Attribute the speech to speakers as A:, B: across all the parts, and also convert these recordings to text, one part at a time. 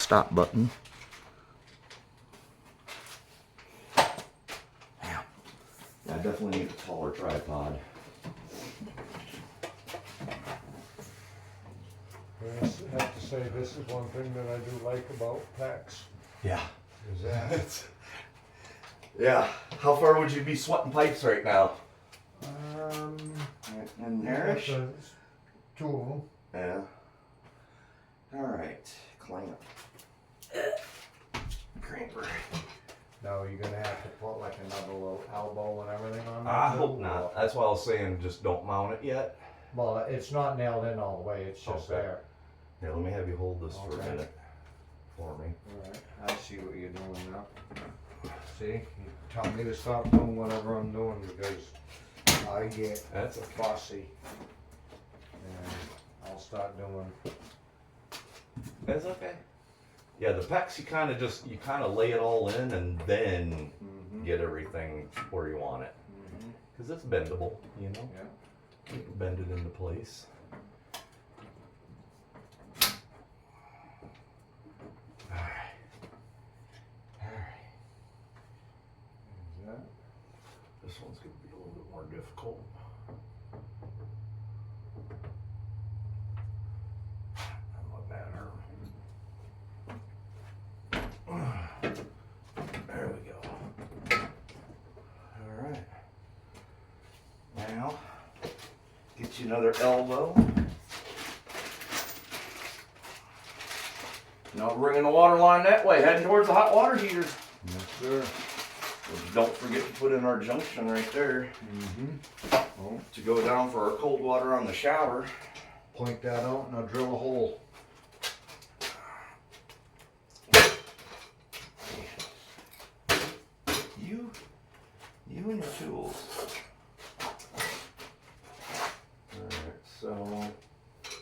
A: stop button. Yeah, I definitely need a taller tripod.
B: I have to say, this is one thing that I do like about PEX.
A: Yeah.
B: Is that
A: Yeah. How far would you be sweating pipes right now? And Harris?
B: Two of them.
A: Yeah. All right. Clamp. Cramper.
B: Now you're gonna have to put like another little elbow and everything on that.
A: I
B: too,
A: hope not.
B: or-
A: That's why I was saying just don't mount it yet.
B: Well, it's not nailed in all the way, it's just
A: Okay.
B: there.
A: Here, let me have you hold this for a
B: Okay.
A: minute for me.
B: Alright, I see what you're doing now. See, you tell me to stop doing whatever I'm doing because I get
A: That's okay.
B: fussy. And I'll start doing,
A: That's okay. Yeah, the PEX, you kind of lay it all in and then get everything where you want it. Because it's bendable, you know?
B: yeah.
A: You can bend it into place. Alright. Alright.
B: Is that?
A: This one's going to be a little bit more difficult. I'm not bad, There we go. Alright. Now, get you another elbow. Now bringing the water line that way, heading towards the hot water heaters.
B: Yes, sir.
A: Don't forget to put in our junction right there
B: Oh,
A: to go down for our cold water on the shower.
B: point that out and I'll drill a hole.
A: You and your tools. Alright, so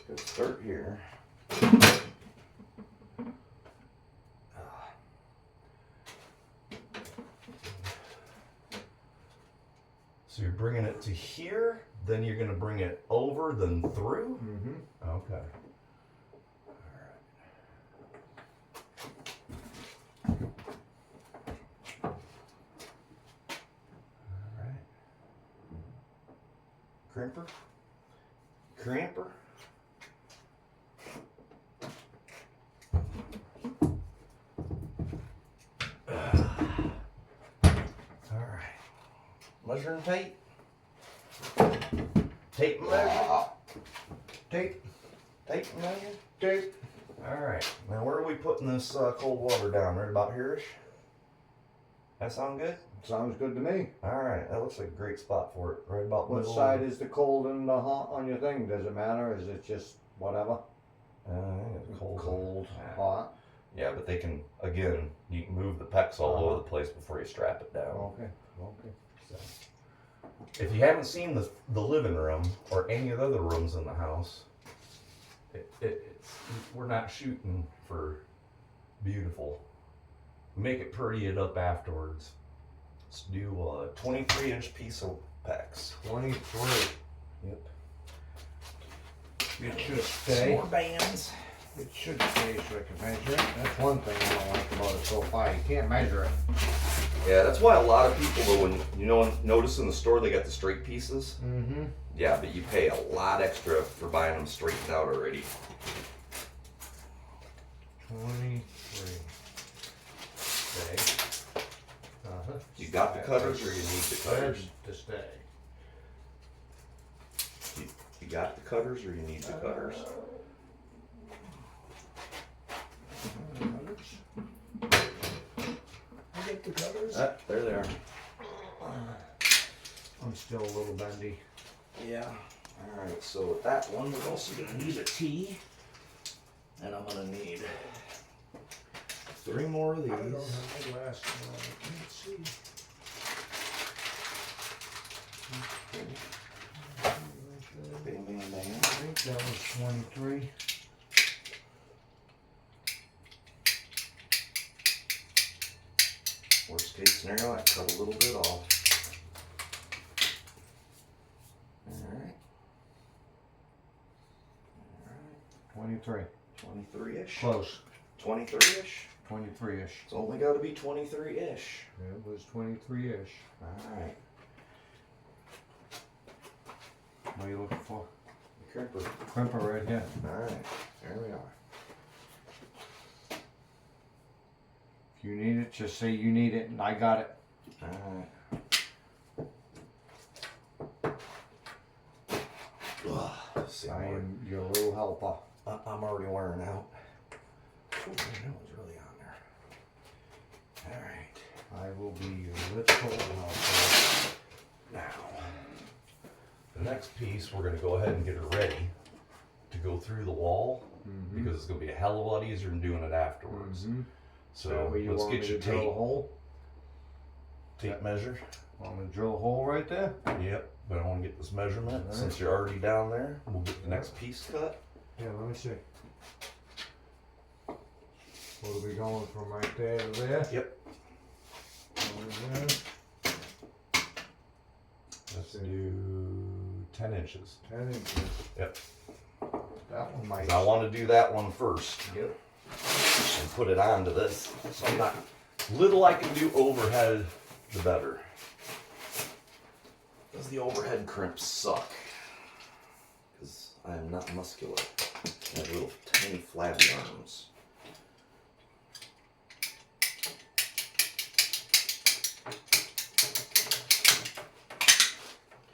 A: let's start here. So you're bringing it to here, then you're going to bring it over, then through? Okay. Alright. Crimper? Cramper? Alright. Measuring tape? Tape and measure?
B: Tape,
A: Tape and measure?
B: tape.
A: Alright. Now where are we putting this cold water down? Right about here-ish? That sound good?
B: Sounds good to me.
A: Alright, that looks like a great spot for it. Right about
B: What
A: middle.
B: side is the cold and the hot on your thing? Does it matter? Is it just whatever?
A: I think it's cold.
B: Cold,
A: Yeah.
B: hot.
A: Yeah, but they can, again, you can move the pecs all over the place before you strap it down.
B: Okay, okay.
A: So, if you haven't seen the living room or any of the other rooms in the house, we're not shooting for beautiful. Make it pretty it up afterwards. Let's do a 23-inch piece of pecs.
B: 23.
A: Yep.
B: It should
A: Some
B: stay.
A: more bands.
B: It should stay so I can measure it. That's one thing I don't like about it so far. You can't measure it.
A: Yeah, that's why a lot of people, though, when notice in the store they got the straight pieces.
B: Mm-hmm.
A: Yeah, but you pay a lot extra for buying them straightened out already.
B: 23.
A: Okay.
B: Uh-huh.
A: You got the cutters, or you need the cutters?
B: To stay.
A: You got the cutters, or you need the cutters?
B: I get the cutters.
A: There they are.
B: I'm still a little bendy.
A: Yeah. All right. So with that one, we're also gonna need a T, and I'm gonna need 3 more of these.
B: I don't have my glass. I can't see.
A: Bang, bang, bang.
B: I think that was 23.
A: Worst case scenario, I cut a little bit off. Alright.
B: 23.
A: 23-ish.
B: Close.
A: 23-ish?
B: 23-ish.
A: It's only got to be 23-ish.
B: It was 23-ish.
A: Alright.
B: What are you looking for?
A: The crimper.
B: Crimper right here.
A: Alright, there we are.
B: If you need it, just say you need it and I got it.
A: Alright. See,
B: I am your little helper.
A: I'm already wearing out. Ooh, that was really on there. Alright.
B: I will be your little helper.
A: Now, the next piece, we're going to go ahead and get her ready to go through the wall because it's going to be a hell of a lot easier than doing it afterwards. So let's get your
B: drill a
A: tape.
B: hole.
A: Tape measure.
B: Want me to drill a hole right there?
A: Yep, but I want to get this measurement.
B: Alright.
A: Since you're already down there, we'll get the next piece cut.
B: Yeah, let me see. What are we going from right there to there?
A: Yep.
B: Over there.
A: Let's do 10 inches.
B: 10 inches.
A: Yep.
B: That one might.
A: I want to do that one first
B: Yep.
A: and put it onto this. So I'm not, little I can do overhead, the better. Does the overhead crimps suck? Because I am not muscular. I have little tiny flabby arms.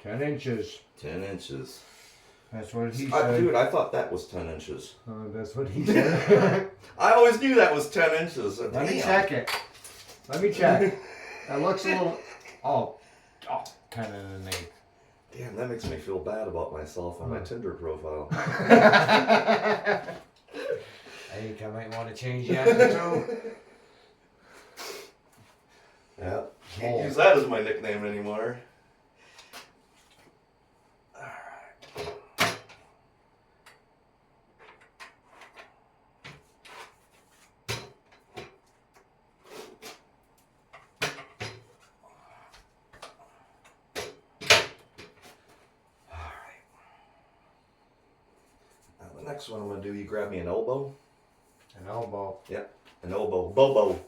B: Ten inches.
A: 10 inches.
B: That's what he said.
A: Dude, I thought that was 10 inches.
B: That's what he said.
A: I always knew that was 10 inches.
B: Let me check it. Let me check. That looks a little. Oh, 10 and an eighth.
A: Damn, that makes me feel bad about myself on my Tinder profile.
B: I think I might want to change that too.
A: Yeah, can't use that as my nickname anymore. Alright. Now the next one I'm going to do, you grab me an elbow.
B: An elbow.
A: Yep, an elbow. Bobo.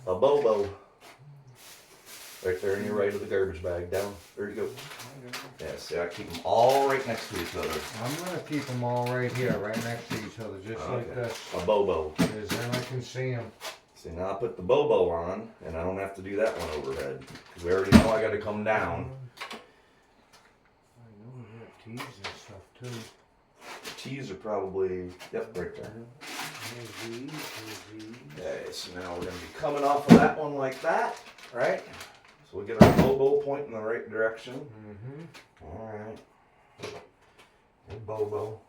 A: A bobo. Right there in your right of the garbage bag. Down. There you go. Yeah, see, I keep them all right next to each other.
B: I'm going to keep them all right here, right next to each other, just like
A: Okay.
B: this.
A: A bobo.
B: Because then I can see them.
A: See, now I put the bobo on, and I don't have to do that one overhead. Because we already know I got to come down.
B: I know we have tees and stuff too.
A: Tees are probably, yep, right there.
B: There's these.
A: Okay, so now we're going to be coming off of that one like that, right? So we get our bobo point in the right direction. Alright. And bobo.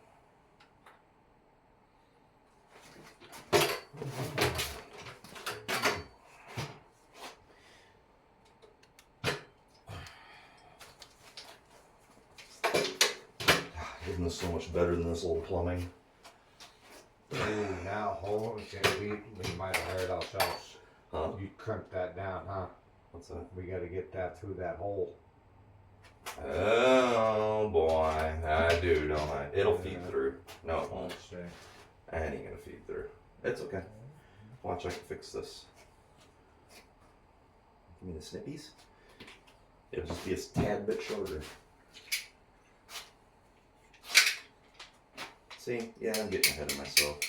A: Isn't this so much better than this old plumbing?
B: Ooh, now hold on. We might have heard ourselves.
A: Huh?
B: You crimped that down, huh?
A: What's that?
B: We got to get that through that hole.
A: Oh boy, I do, don't I? It'll feed through. No, it won't.
B: Let's see.
A: I ain't gonna feed through. It's okay. Watch, I can fix this. Give me the snippies. It'll just be a tad bit shorter. See? Yeah, I'm getting ahead of myself.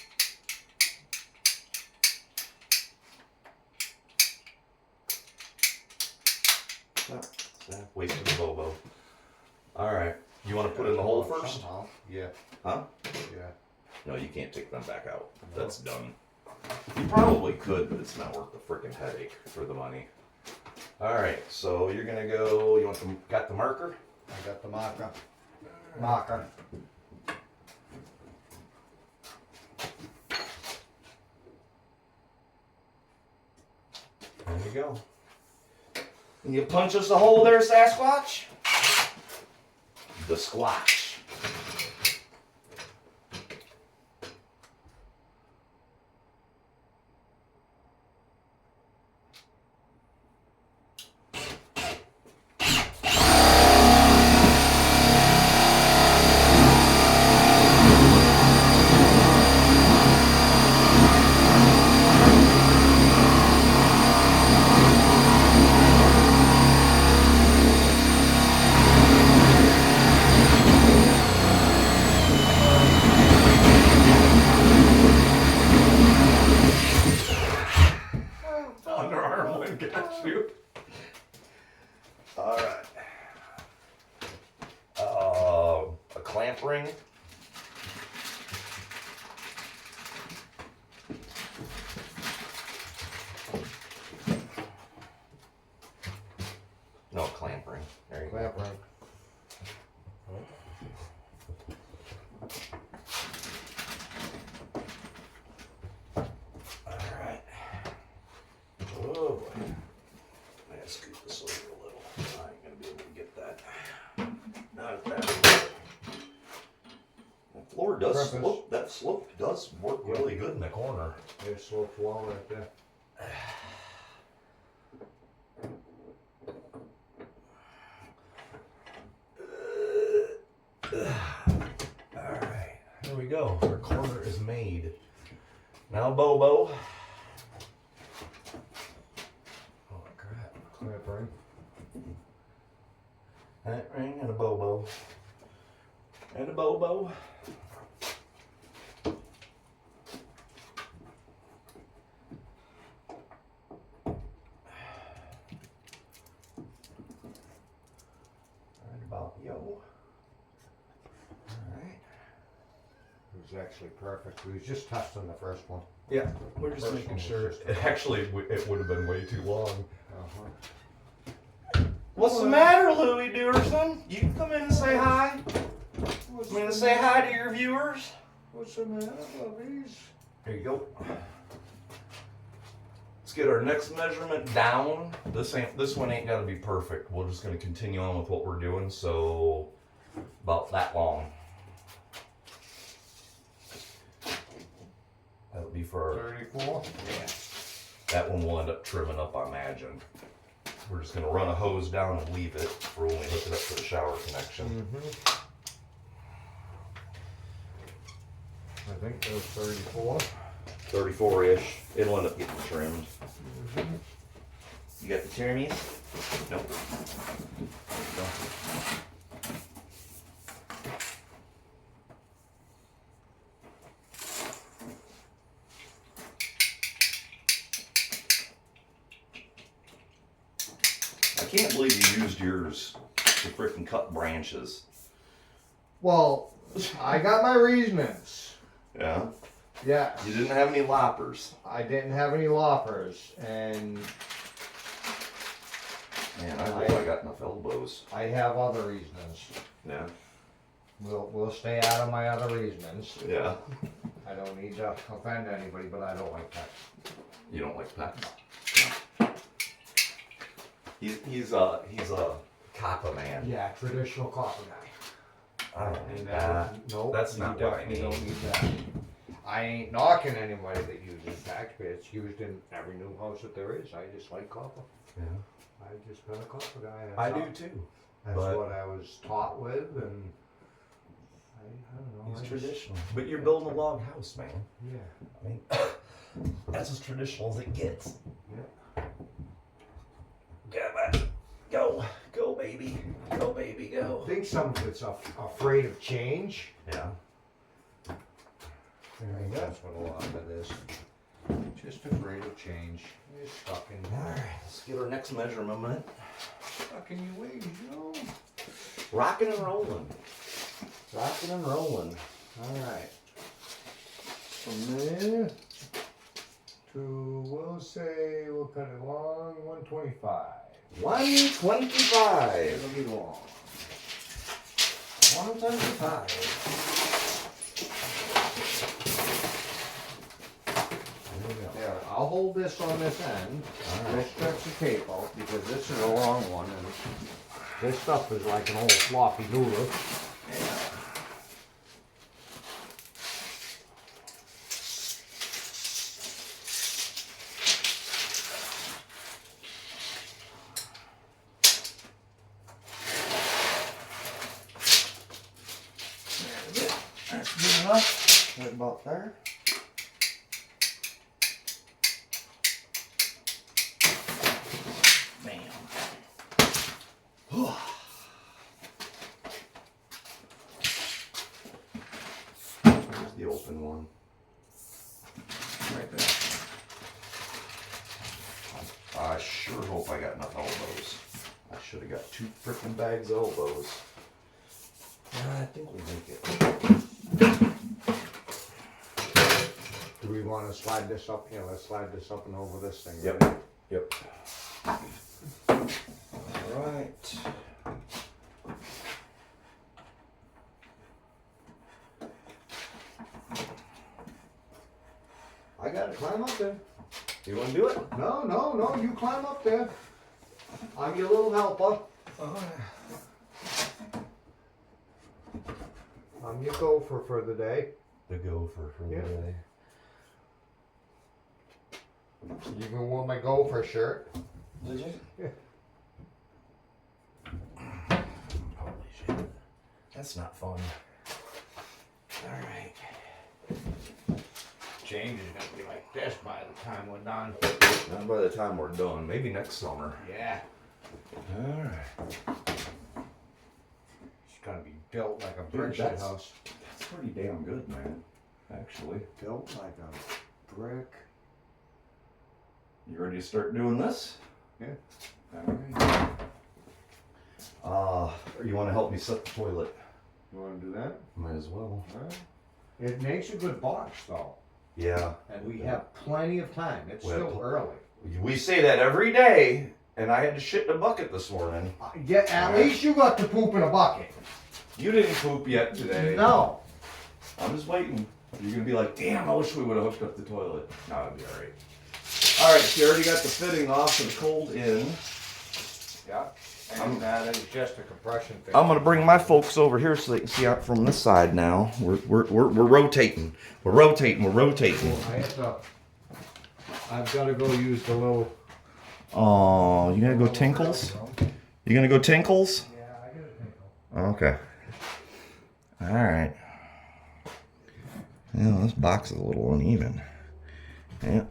A: Wait for the bobo. Alright. You want to put in the hole first?
B: Somehow. Yeah.
A: Huh?
B: Yeah.
A: No, you can't take them back out. That's done. You probably could, but it's not worth the frickin' headache for the money. Alright, so you're gonna go, you want the, got the marker?
B: I got the marker. Marker.
A: There you go. And you punch us a hole there, Sasquatch? The squatch. that slope does work really good in the corner.
B: It slopes well right there.
A: Alright, here we go. Our corner is made. Now Bobo. Oh crap.
B: Clamp ring.
A: That ring and a Bobo. And a Bobo. Right about yo. Alright.
B: It was actually perfect. We was just testing the first one.
A: Yeah, we're just
B: First
A: making
B: one was
A: sure.
B: just
A: It would have been way too long.
B: Uh-huh.
A: What's the matter, Louie Dewerson? You can come in and say hi.
B: What's
A: I'm gonna
B: the
A: say hi
B: matter?
A: to your viewers.
B: What's the matter, puppies?
A: There you go. Let's get our next measurement down. This one ain't gotta be perfect. We're just gonna continue on with what we're doing. So about that long. That'll be for our,
B: 34?
A: yeah. That one we'll end up trimming up, I imagine. We're just gonna run a hose down and leave it for when we hook it up to the shower connection.
B: Mm-hmm. I think it was 34.
A: 34-ish. It'll end up getting trimmed. You got the trimmies? Nope. There you go. I can't believe you used yours to freaking cut branches.
B: Well, I got my reasonings.
A: Yeah?
B: Yes.
A: You didn't have any loppers.
B: I didn't have any loppers, and
A: Man, I hope I got enough elbows.
B: I have other reasonings.
A: Yeah?
B: We'll stay out of my other reasonings.
A: Yeah.
B: I don't need to offend anybody, but I don't like that.
A: You don't like pets? He's a copper man.
B: Yeah, traditional copper guy.
A: I don't need
B: And
A: that.
B: nope,
A: That's
B: you
A: not what I
B: definitely don't
A: need.
B: need that. I ain't knocking anybody that uses tax, but it's used in every new house that there is. I just like copper.
A: Yeah.
B: I just been a copper guy.
A: I do too.
B: That's
A: but-
B: what I was taught with, and I don't know.
A: He's
B: I just-
A: traditional. But you're building a log house, man.
B: Yeah.
A: I mean, that's as traditional as it gets.
B: Yeah.
A: Come on. Go. Go, baby. Go, baby,
B: I
A: go.
B: think some of it's afraid of change.
A: Yeah.
B: I think that's what a lot of it is. Just afraid of change. You're stuck in
A: Alright, let's get our next measurement.
B: stuck in your ways, you know.
A: Rocking and rolling. Rocking and rolling. Alright.
B: From there to, we'll cut it long, 125.
A: 125.
B: It'll be long.
A: 125. There we go.
B: There, I'll hold this on this end.
A: Alright.
B: This stretch the tape out because this is a long one and this stuff is like an old floppy noodle.
A: That's good enough. Right about there. Bam. There's the open one. Right there. I sure hope I got enough elbows. I should have got 2 frickin' bags of elbows. I think we'll make it.
B: Do we want to slide this up? Yeah, let's slide this up and over this thing.
A: Yep.
B: right?
A: Yep. Alright.
B: I got to climb up there.
A: You wanna do it?
B: No, you climb up there. I'm your little helper. I'm your gopher for the day.
A: the gopher for the
B: Yeah.
A: day.
B: You even wore my gopher shirt.
A: Did you?
B: Yeah.
A: Holy shit. That's not fun. Alright.
B: Change is gonna be like this by the time we're done.
A: Not by the time we're done. Maybe next summer.
B: Yeah.
A: Alright.
B: It's gonna be built like a
A: Dude,
B: brick shit
A: that's-
B: house.
A: That's pretty damn good, man. Actually.
B: Built like a brick.
A: You ready to start doing this?
B: Yeah.
A: Alright. You want to help me set the toilet?
B: You wanna do that?
A: Might as well.
B: Alright. It makes a good box though.
A: Yeah.
B: And we have plenty of time. It's
A: We have
B: still early.
A: We say that every day, and I had to shit in a bucket this morning.
B: Yeah, at least you got to poop in a bucket.
A: You didn't poop yet today.
B: No.
A: I'm just waiting. You're gonna be like, damn, I wish we would have hooked up the toilet. No, it'll be alright. Alright, so you already got the fitting off and cold in.
B: Yeah. And that is just a compression thing.
A: I'm gonna bring my folks over here so they can see out from this side now. We're rotating. We're rotating.
B: I've got to go use the little.
A: Oh, you gonna go tinkles? You gonna go tinkles?
B: Yeah, I got a tinkle.
A: Okay. Alright. Yeah, this box is a little uneven. Yeah.